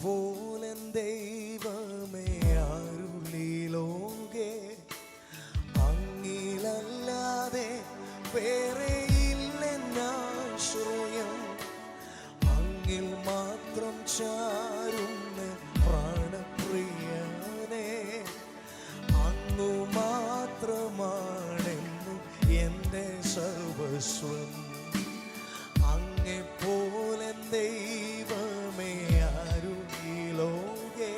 അങ്ങെപ്പോലൻ ദൈവമേ അരുളിലോകെ അങ്ങിലല്ലാതെ വേറെയില്ലെന്നാശ്രയം അങ്ങിൽ മാത്രം ചാരുന്ന പ്രാണപ്രിയനെ അങ്ങു മാത്രമാണെന്നും എൻ്റെ സർവസ്വം അങ്ങെപ്പോലൻ ദൈവമേ അരുളിലോകെ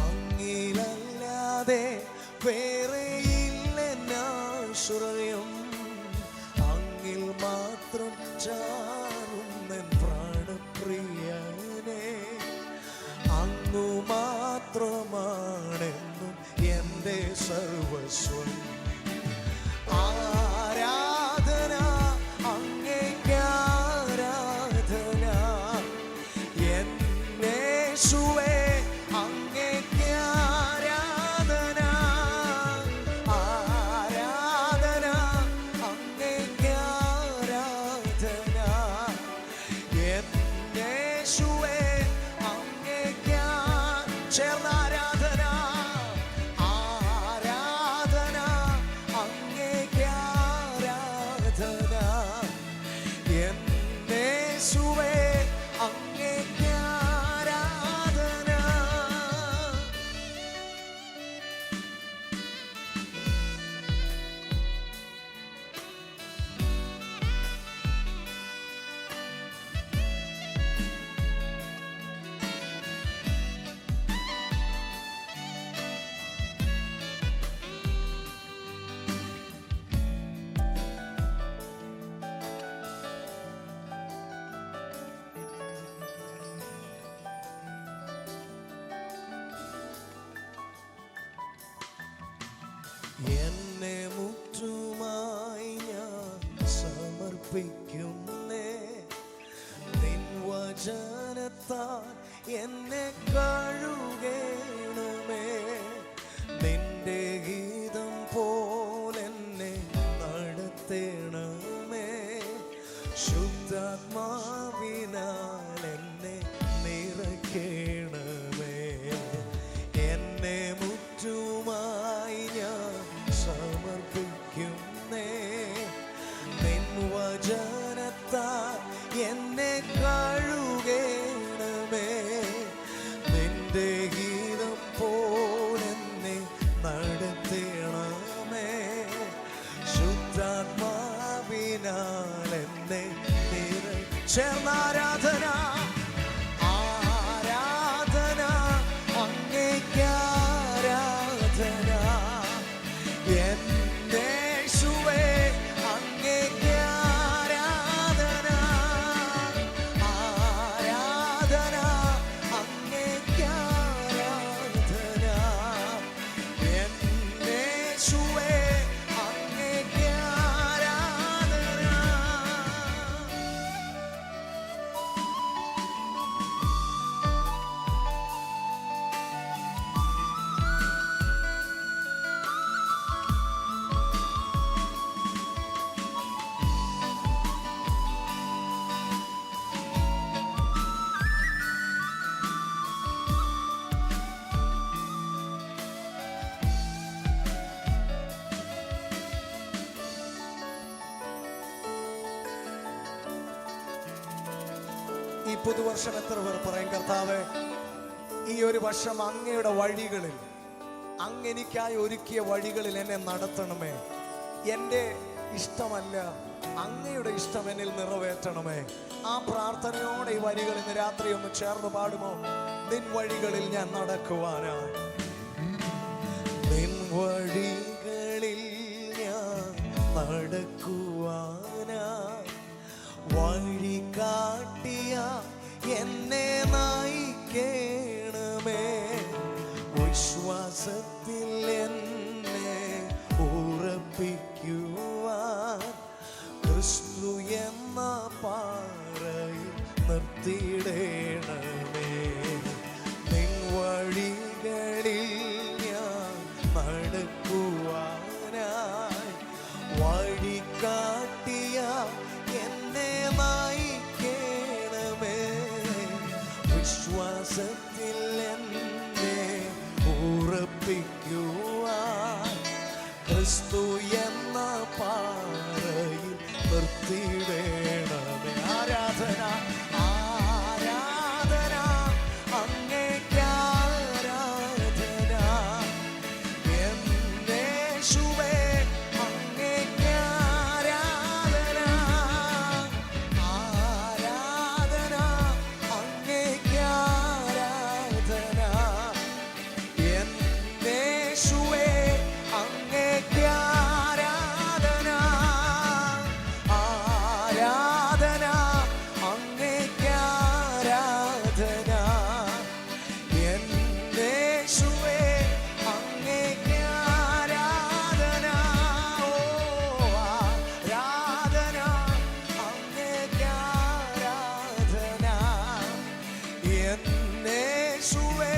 അങ്ങിലല്ലാതെ വേറെയില്ലെന്നാശ്രയം അങ്ങിൽ മാത്രം ചാരുന്നൻ പ്രാണപ്രിയനെ അങ്ങു മാത്രമാണെന്നും എൻ്റെ സർവസ്വം ആരാധന അങ്ങേക്കാരാധന യേശുവേ അങ്ങേക്കാരാധന ആരാധന അങ്ങേക്കാരാധന യേശുവേ അങ്ങേക്കാ ചേർന്ന ആരാധന ആരാധന അങ്ങേക്കാരാധന യേശുവേ അങ്ങേക്കാരാധന. എന്നെ മുറ്റുമായി ഞാൻ സമർപ്പിക്കുന്നേ നിൻ വചനത്താൽ എന്നെ കഴുകണമേ നിന്റെ ഗീതം പോലെന്നെ നടത്തണമേ ശുദ്ധാത്മാവിനാൽ എന്നെ നിറയ്ക്കണമേ എന്നെ മുറ്റുമായി ഞാൻ സമർപ്പിക്കുന്നേ നിൻ വചനത്താൽ എന്നെ കഴുകണമേ നിന്റെ ഗീതം പോലെന്നെ നടത്തണമേ ശുദ്ധാത്മാവിനാൽ എന്നെ ചേർന്ന ആരാധന ആരാധന അങ്ങേക്കാരാധന യേശുവേ അങ്ങേക്കാരാധന ആരാധന അങ്ങേക്കാരാധന യേശുവേ അങ്ങേക്കാരാധന. ഈ പുതുവർഷം എത്ര പേർ പറയും കർത്താവേ ഈ ഒരു വർഷം അങ്ങയുടെ വഴികളിൽ അങ്ങെനിക്കായി ഒരുക്കിയ വഴികളിൽ എന്നെ നടത്തണമേ എൻ്റെ ഇഷ്ടമല്ല അങ്ങയുടെ ഇഷ്ടം എന്നിൽ നിറവേറ്റണമേ. ആ പ്രാർത്ഥനയോടെ ഈ വരികൾ ഇന്ന് രാത്രി ഒന്ന് ചേർന്ന് പാടുമോ? നിൻ വഴികളിൽ ഞാൻ നടക്കുവാനായി നിൻ വഴികളിൽ ഞാൻ നടക്കുവാനായി വഴി കാട്ടിയ എന്നെ നയിക്കണമേ വിശ്വാസത്തിൽ എന്നെ ഉറപ്പിക്കുവാൻ ക്രിസ്തു എന്ന പാറയിൽ നിർത്തിയിടണമേ നിൻ വഴികളിൽ ഞാൻ നടക്കുവാനായി വഴി കാട്ടിയ എന്നെ നയിക്കണമേ വിശ്വാസത്തിൽ എന്നെ ഉറപ്പിക്കുവാൻ ക്രിസ്തു എന്ന പാറയിൽ നിർത്തിയിടേണമേ. ആരാധന ആരാധന അങ്ങേക്ക് ആരാധന എന്നേശുവേ അങ്ങേക്ക് ആരാധന ആരാധന അങ്ങേക്ക് ആരാധന എന്നേശുവേ അങ്ങേക്ക് ആരാധന ആരാധന അങ്ങേക്ക് ആരാധന എന്നേശുവേ അങ്ങേക്ക് ആരാധന ഓ ആരാധന അങ്ങേക്ക് ആരാധന എന്നേശുവേ